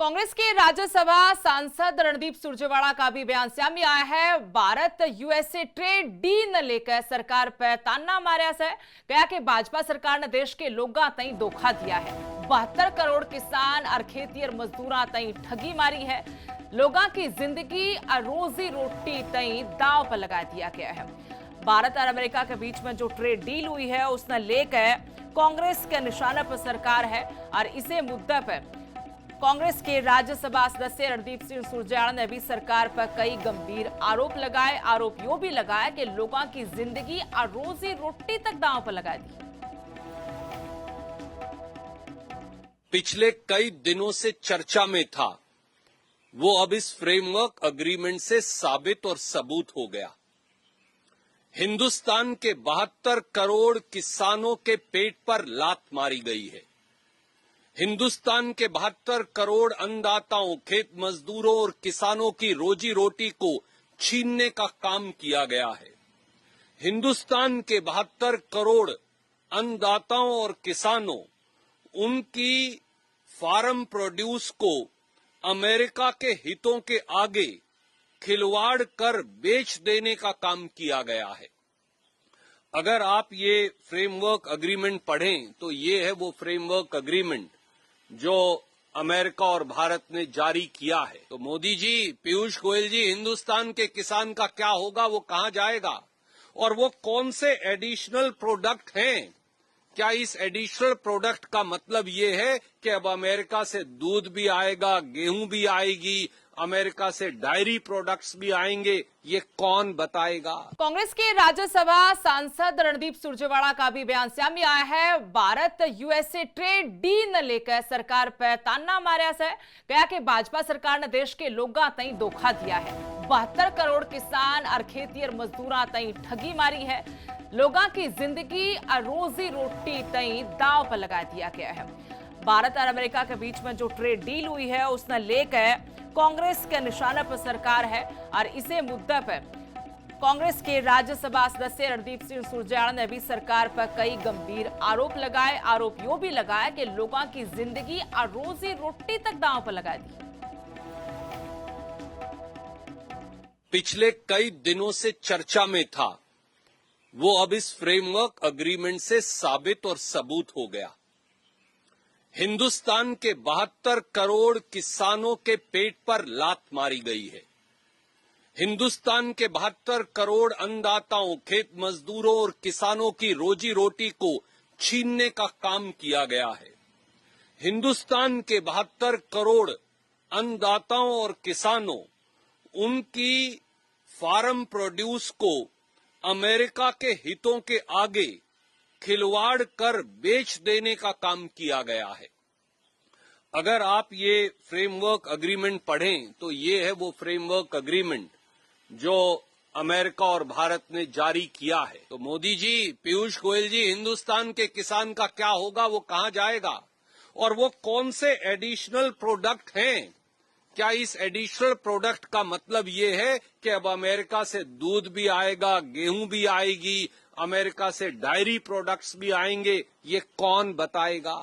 कांग्रेस के राज्यसभा सांसद रणदीप सुरजेवाला का भी बयान सामने आया है। भारत यूएसए ट्रेड डील न लेकर सरकार पर ताना मारिया से कहा कि भाजपा सरकार ने देश के लोगों तई धोखा दिया है। 72 करोड़ किसान और खेतीहर मजदूरों तई ठगी मारी है। लोगों की जिंदगी और रोजी रोटी तई दांव पर लगा दिया गया है। भारत और अमेरिका के बीच में जो ट्रेड डील हुई है उसने लेकर कांग्रेस के निशाने पर सरकार है और इसे मुद्दे पर कांग्रेस के राज्यसभा सदस्य रणदीप सिंह सुरजेवाला ने भी सरकार पर कई गंभीर आरोप लगाए। आरोप यो भी लगाया कि लोगों की जिंदगी और रोजी रोटी तक दांव पर लगा दी। पिछले कई दिनों से चर्चा में था, वो अब इस फ्रेमवर्क अग्रीमेंट से साबित और सबूत हो गया। हिंदुस्तान के 72 करोड़ किसानों के पेट पर लात मारी गई है। हिंदुस्तान के 72 करोड़ अन्नदाताओं, खेत मजदूरों और किसानों की रोजी रोटी को छीनने का काम किया गया है। हिंदुस्तान के 72 करोड़ अन्नदाताओं और किसानों, उनकी फार्म प्रोड्यूस को अमेरिका के हितों के आगे खिलवाड़ कर बेच देने का काम किया गया है। अगर आप ये फ्रेमवर्क अग्रीमेंट पढ़ें तो ये है वो फ्रेमवर्क अग्रीमेंट जो अमेरिका और भारत ने जारी किया है। तो मोदी जी, पीयूष गोयल जी, हिंदुस्तान के किसान का क्या होगा, वो कहां जाएगा और वो कौन से एडिशनल प्रोडक्ट हैं? क्या इस एडिशनल प्रोडक्ट का मतलब ये है कि अब अमेरिका से दूध भी आएगा, गेहूं भी आएगी, अमेरिका से डायरी प्रोडक्ट्स भी आएंगे? ये कौन बताएगा? कांग्रेस के राज्यसभा सांसद रणदीप सुरजेवाला का भी बयान सामने आया है। भारत यूएसए ट्रेड डील न लेकर सरकार पर ताना मारिया से कहा कि भाजपा सरकार ने देश के लोगों तई धोखा दिया है। 72 करोड़ किसान और खेतीहर मजदूरों तई ठगी मारी है। लोगों की जिंदगी और रोजी रोटी तई दांव पर लगा दिया गया है। भारत और अमेरिका के बीच में जो ट्रेड डील हुई है उसने लेकर कांग्रेस के निशाने पर सरकार है और इसे मुद्दे पर कांग्रेस के राज्यसभा सदस्य रणदीप सिंह सुरजेवाला ने भी सरकार पर कई गंभीर आरोप लगाए। आरोप यो भी लगाया कि लोगों की जिंदगी और रोजी रोटी तक दांव पर लगा दी। पिछले कई दिनों से चर्चा में था, वो अब इस फ्रेमवर्क अग्रीमेंट से साबित और सबूत हो गया। हिंदुस्तान के 72 करोड़ किसानों के पेट पर लात मारी गई है। हिंदुस्तान के 72 करोड़ अन्नदाताओं, खेत मजदूरों और किसानों की रोजी रोटी को छीनने का काम किया गया है। हिंदुस्तान के 72 करोड़ अन्नदाताओं और किसानों, उनकी फार्म प्रोड्यूस को अमेरिका के हितों के आगे खिलवाड़ कर बेच देने का काम किया गया है। अगर आप ये फ्रेमवर्क अग्रीमेंट पढ़ें तो ये है वो फ्रेमवर्क अग्रीमेंट जो अमेरिका और भारत ने जारी किया है। तो मोदी जी, पीयूष गोयल जी, हिंदुस्तान के किसान का क्या होगा, वो कहां जाएगा और वो कौन से एडिशनल प्रोडक्ट हैं? क्या इस एडिशनल प्रोडक्ट का मतलब ये है कि अब अमेरिका से दूध भी आएगा, गेहूं भी आएगी, अमेरिका से डायरी प्रोडक्ट्स भी आएंगे? ये कौन बताएगा?